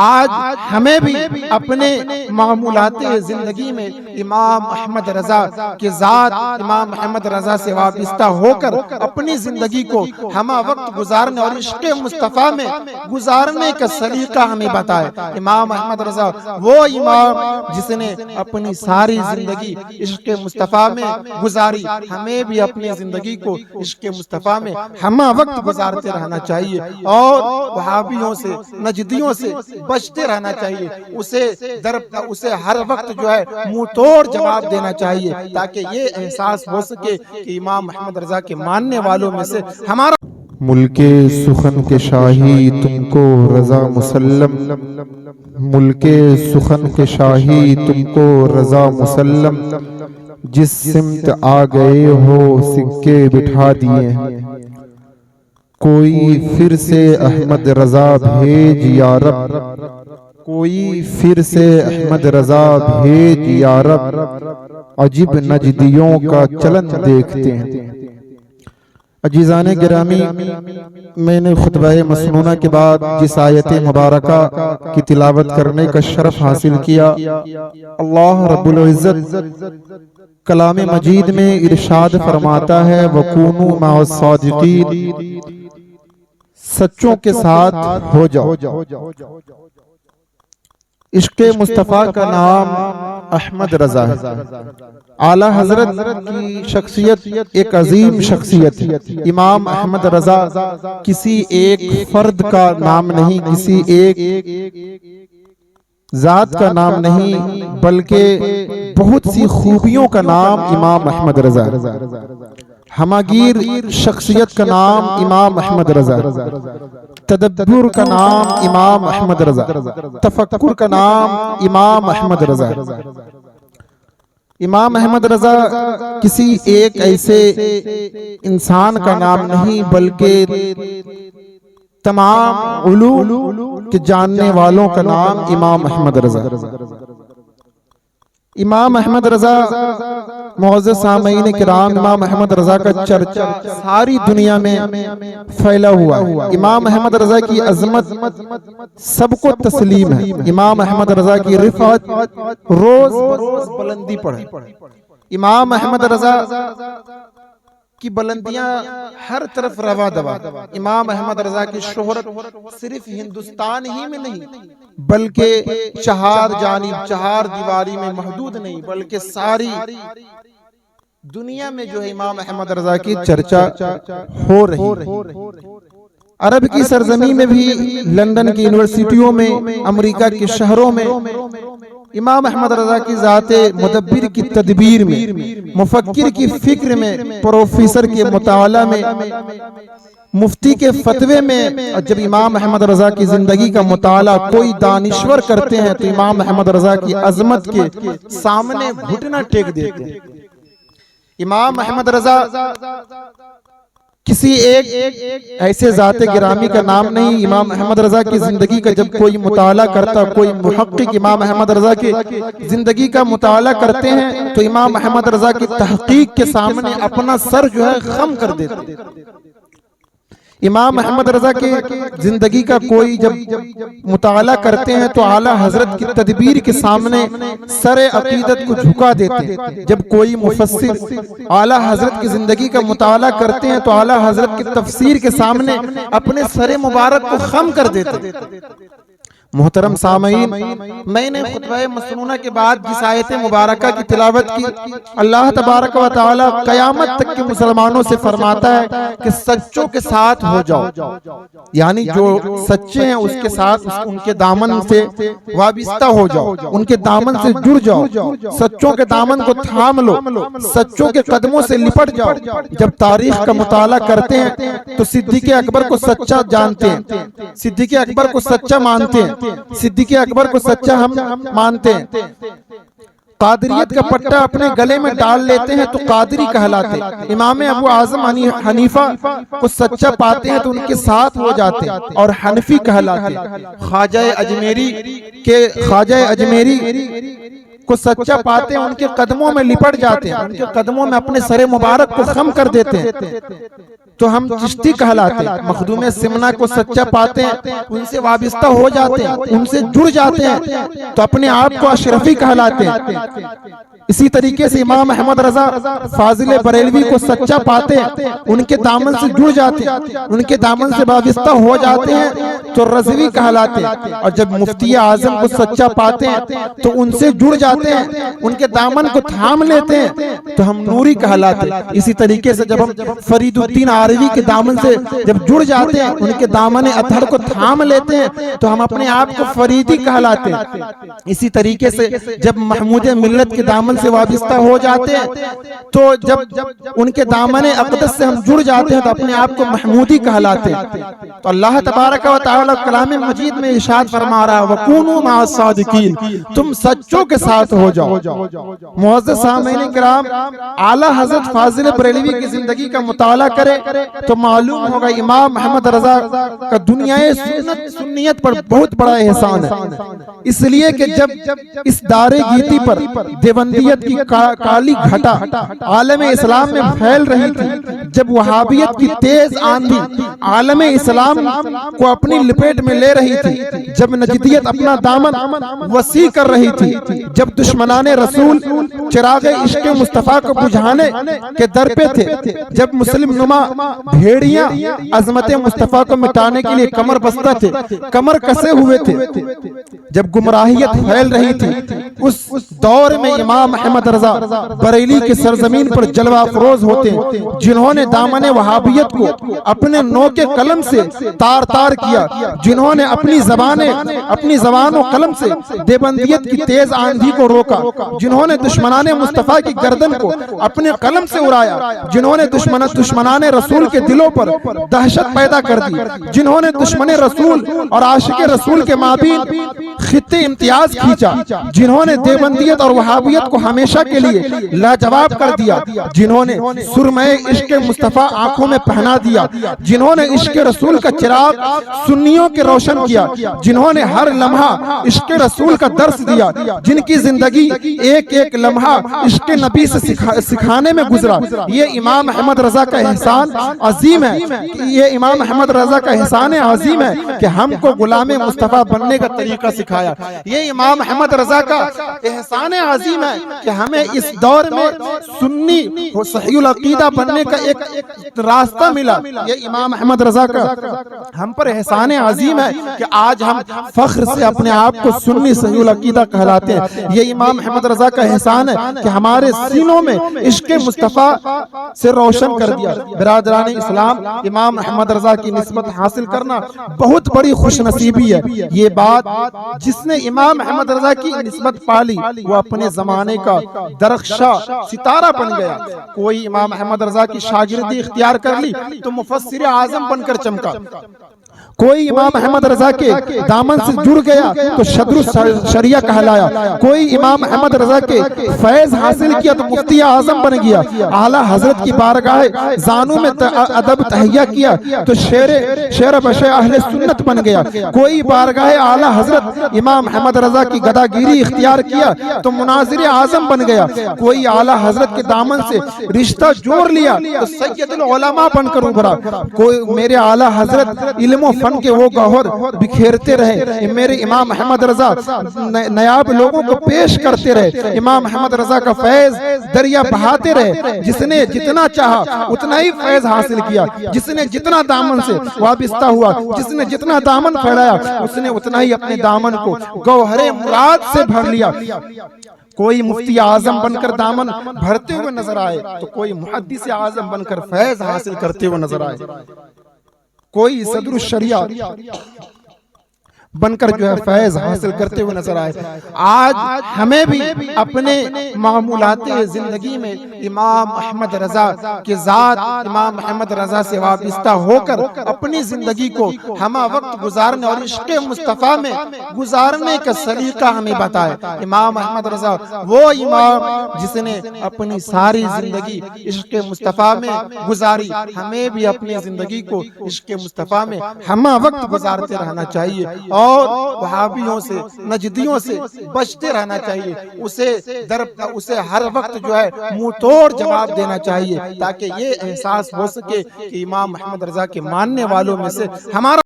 आज हमें भी अपने मामूलाते जिंदगी में इमाम अहमद रजा के ज़ात, इमाम अहमद रजा से वाबस्ता होकर अपनी जिंदगी को हम वक्त गुजारने और इश्क़ मुस्तफ़ा में गुजारने का सलीका हमें बताए। इमाम अहमद रजा वो इमाम जिसने अपनी सारी जिंदगी इश्क़ मुस्तफ़ा में गुजारी। हमें भी अपनी जिंदगी को इश्क़ मुस्तफ़ा में हम वक्त गुजारते रहना चाहिए और वहाबियों से, नजदियों से बचते रहना चाहिए। उसे हर वक्त जो है मुंह तोड़ जवाब देना चाहिए, ताकि ये एहसास हो सके कि इमाम अहमद रजा के मानने वालों में से हमारा मुल्के सुखन के शाही तुमको रजा मुसल्लम, मुल्के सुखन के शाही तुमको रजा मुसल्लम, जिस सिमत आ गए हो सिक्के बिठा दिए, कोई फिर से अहमद रजा भेज या रब, कोई फिर से अहमद रजा भेज या रब, अजीब नजदियों का चलन देखते हैं। अजीज़ाने गिरामी, मैंने खुतबा मसनूना के बाद जिस आयत मुबारका की तिलावत करने का शरफ हासिल किया, अल्लाह रब्बुल इज़्ज़त कलाम मजीद में इरशाद फरमाता है, वकूनू मअस-सादिकीन, सच्चों के साथ हो जाओ। इश्क़ मुस्तफ़ा का नाम अहमद रजा है। आला हजरत की शख्सियत एक अजीम शख्सियत है। इमाम अहमद रजा किसी एक फर्द का नाम नहीं, किसी एक जात का नाम नहीं, बल्कि बहुत सी खूबियों का नाम इमाम अहमद रजा। हमागीर शख्सियत का नाम इमाम अहमद रजा, तदब्बुर का नाम इमाम अहमद रजा, तफक्कुर का नाम इमाम अहमद रजा। इमाम अहमद रजा किसी एक ऐसे इंसान का नाम नहीं, बल्कि तमाम उलूम के जानने वालों का नाम इमाम अहमद रजा। इमाम अहमद रजा मुअज़्ज़ज़ सामईन किराम, इमाम अहमद रजा का चर्चा सारी दुनिया में फैला हुआ है। इमाम अहमद रजा की अजमत सबको तस्लीम है। इमाम अहमद रजा की रिफ़अत रोज बरोज बुलंदी पड़े। इमाम अहमद रजा की बुलंदियां हर तरफ रवा दवा। इमाम अहमद रजा की शोहरत सिर्फ हिंदुस्तान ही में नहीं, बल्कि चार जानिब, चार दीवारी में महदूद नहीं, बल्कि सारी दुनिया में जो है इमाम अहमद रजा की चर्चा हो रही है। अरब की सरजमी में भी, लंदन की यूनिवर्सिटियों में, अमेरिका के शहरों में इमाम अहमद रजा की ज़ाते मुदब्बिर की तदबीर में, मुफक्किर की फिक्र में, प्रोफेसर के मुताला में, मुफ्ती के फतवे में, जब इमाम अहमद रजा की जिंदगी का मुताला कोई दानिश्वर करते हैं तो इमाम अहमद रजा की अजमत के सामने घुटना टेक देते हैं। इमाम अहमद रजा किसी एक ऐसे ज़ाते गिरामी का नाम नहीं। इमाम अहमद रजा की जिंदगी का जब कोई मुताला करता, कोई मुहक्किक इमाम अहमद रजा की जिंदगी का मुताला करते हैं तो इमाम अहमद रजा की तहकीक के सामने अपना सर जो है खम कर देते। इमाम अहमद रजा की जिंदगी का कोई जब मुताला करते हैं तो आला हजरत की तदबीर के सामने सरे अकीदत को झुका देते। जब कोई मुफस्सिर आला हजरत की जिंदगी का मुताला करते हैं तो आला हजरत की तफसीर के सामने अपने सरे मुबारक को खम कर देते। मोहतरम सामईन, मैंने खुतबा मसनूना के बाद जिस आयत मुबारका की तिलावत की, अल्लाह तबारक व तआला कयामत तक के मुसलमानों से फरमाता है कि सच्चों के साथ हो जाओ, यानी जो सच्चे हैं उसके साथ उनके दामन से वाबिस्ता हो जाओ, उनके दामन से जुड़ जाओ, सच्चों के दामन को थाम लो, सच्चों के कदमों से लिपट जाओ। जब तारीख का मुताला करते हैं तो सिद्दीक़ अकबर को सच्चा जानते हैं, सिद्दीक़ अकबर को सच्चा मानते हैं, सिद्दीक़ अकबर को सच्चा हम मानते हैं। कादरियत का पट्टा अपने गले में डाल लेते हैं तो कादरी कहलाते। इमाम अबू आज़म हनीफा को सच्चा पाते हैं तो उनके साथ हो जाते और हनफी कहलाते। ख्वाजा अजमेरी को सच्चा पाते हैं उनके कदमों में लिपट जाते हैं, उनके कदमों में अपने सरे मुबारक को खम कर देते हैं, तो हम चिश्ती कहलाते हैं। मखदूम सिमना को सच्चा पाते हैं, उनसे वाबिस्ता हो जाते हैं, उनसे जुड़ जाते हैं, तो अपने आप को अशरफी कहलाते हैं। इसी तरीके से इमाम अहमद रजा फाजिल बरेलवी को सच्चा पाते हैं, उनके दामन से जुड़ जाते हैं, उनके दामन से वाबिस्ता हो जाते हैं, तो रजवी कहलाते हैं। और जब मुफ्ती आजम को सच्चा पाते हैं तो उनसे जुड़ जाते हैं, उनके दामन को थाम लेते हैं, तो हम नूरी कहलाते हैं। इसी तरीके से जब हम फरीदुद्दीन आरवी के दामन से जब जुड़ जाते हैं, उनके दामन अतहर को थाम लेते हैं, तो हम अपने आप को फरीदी कहलाते हैं। इसी तरीके से जब महमूद मिल्लत के दामन से वाबिस्ता हो जाते हैं, तो जब उनके दामन अक़दस से हम जुड़ जाते हैं, तो अपने आप को महमूदी कहलाते हैं। तो अल्लाह तबारक व तआला कलाम मजीद में इरशाद फरमा रहा है, वकूनू मअस सादिकीन, तुम सच्चों के साथ हो जाओ। मुअज़्ज़ज़ सामीन किराम, आला हज़रत फाजिल बरेलवी की जिंदगी का मुताला करें तो मालूम होगा इमाम अहमद रजा का दुनियाए सुन्नियत पर बहुत बड़ा एहसान है। इसलिए कि जब इस दारे गीती पर देवंदियत की काली घटा आलम इस्लाम में फैल रही थी, जब वहाबियत की तेज आंधी आलम इस्लाम को अपनी लपेट में ले रही थी, जब नजदियत अपना दामन वसी कर रही थी, जब दुश्मनाने रसूल चिराग इश्क मुस्तफा को बुझाने के दर पे थे, जब मुस्लिम नुमा भेड़ियां अजमत मुस्तफा को मिटाने के लिए कमर बस्ता थे, कमर कसे हुए थे, जब गुमराहियत फैल रही थी, उस दौर में इमाम अहमद रजा बरेली की सरजमीन पर जलवा अफरोज होते हैं, जिन्होंने दामन वहाबियत को अपने नो के कलम से तार तार किया, जिन्होंने अपनी जबान कलम से देवबंदियत की तेज आंधी को रोका, जिन्होंने दुश्मनाने मुस्तफा की गर्दन को अपने कलम से उड़ाया, जिन्होंने दुश्मनाने रसूल के दिलों पर दहशत पैदा कर दी, जिन्होंने दुश्मन रसूल और आशिक रसूल के माबीन खित्ते इम्तियाज खींचा, जिन्होंने देवबंदियत और वहाबियत को हमेशा के लिए लाजवाब कर दिया, जिन्होंने सुरमय इश्क मुस्तफा आंखों में पहना दिया, जिन्होंने इश्क रसूल का चिराग सुन्नियों के रोशन किया, जिन्होंने हर लम्हा इश्क रसूल का दर्स दिया, जिनकी जिंदगी एक एक लम्हा इश्क नबी से सिखाने में गुजरा। ये इमाम अहमद रजा का एहसान अजीम है, ये इमाम अहमद रजा का एहसान अजीम है कि हमको गुलाम मुस्तफा बनने का तरीका सिखाया। ये इमाम अहमद रजा का एहसान अजीम है कि हमें इस दौर में सुन्नी सहीहुल अकीदा बनने का एक रास्ता मिला। ये इमाम अहमद रजा का हम पर एहसान अजीम है कि आज हम फख्र से अपने आप को सुन्नी सहीहुल अकीदा कहलाते हैं। ये इमाम अहमद रजा का एहसान है कि हमारे सीनों में इश्क मुस्तफा से रोशन कर दिया। बिरादरान इस्लाम, इमाम अहमद रजा की निस्बत हासिल करना बहुत बड़ी खुशनसीबी है। ये बात जिसने इमाम अहमद रजा की निस्बत पाली वो अपने जमाने का दरख्शा सितारा बन गया। कोई इमाम अहमद रजा की शागिर्दी इख्तियार कर ली तो मुफस्सिर आजम बनकर चमका, कोई इमाम अहमद रजा के दामन से जुड़ गया तो शदरुस शरिया कहलाया, कोई इमाम अहमद रजा के फैज हासिल किया तो मुफ्ती आजम बन गया, आला हजरत की बारगाह जानू में अदब तहैया किया तो शेर बशे अहले सुन्नत बन गया, कोई बारगाह आला हजरत इमाम अहमद रजा की गदागिरी इख्तियार किया तो मुनाजिर आजम बन गया, कोई आला हजरत के दामन से रिश्ता जोड़ लिया तो सैयदुल उलमा बनकर उभरा, कोई मेरे आला हजरत इल्म फन के वो गौहर बिखेरते रहे, मेरे इमाम अहमद रजा नयाब लोगों को पेश करते रहे, इमाम अहमद रजा का फैज दरिया बहाते रहे, जिसने जितना चाहा उतना ही फैज हासिल किया, जिसने जितना दामन से वाबिस्ता हुआ, जिसने जितना दामन फैलाया उसने उतना ही अपने दामन को गौहरे मुराद से भर लिया। कोई मुफ्ती आजम बनकर दामन भरते हुए नजर आए तो कोई मुहद्दिस आजम बनकर फैज हासिल करते हुए नजर आए, कोई सदरुस शरिया बनकर जो है फैज हासिल करते हुए नजर आए। आज हमें भी अपने मामूलाते जिंदगी में इमाम अहमद रजा के जात इमाम अहमद रजा से वाबिस्ता होकर अपनी जिंदगी को हम वक्त गुजारने और इश्क मुस्तफा में गुजारने का सलीका हमें बताए। इमाम अहमद रजा वो इमाम जिसने अपनी सारी जिंदगी इश्क मुस्तफा में गुजारी, हमें भी अपनी जिंदगी को इश्क मुस्तफा में हम वक्त गुजारते रहना चाहिए और वहाबियों से, नजदियों से बचते रहना चाहिए। उसे हर वक्त जो है मुंह तोड़ जवाब देना चाहिए, ताकि ये एहसास हो सके कि इमाम अहमद रजा के मानने वालों में से हमारा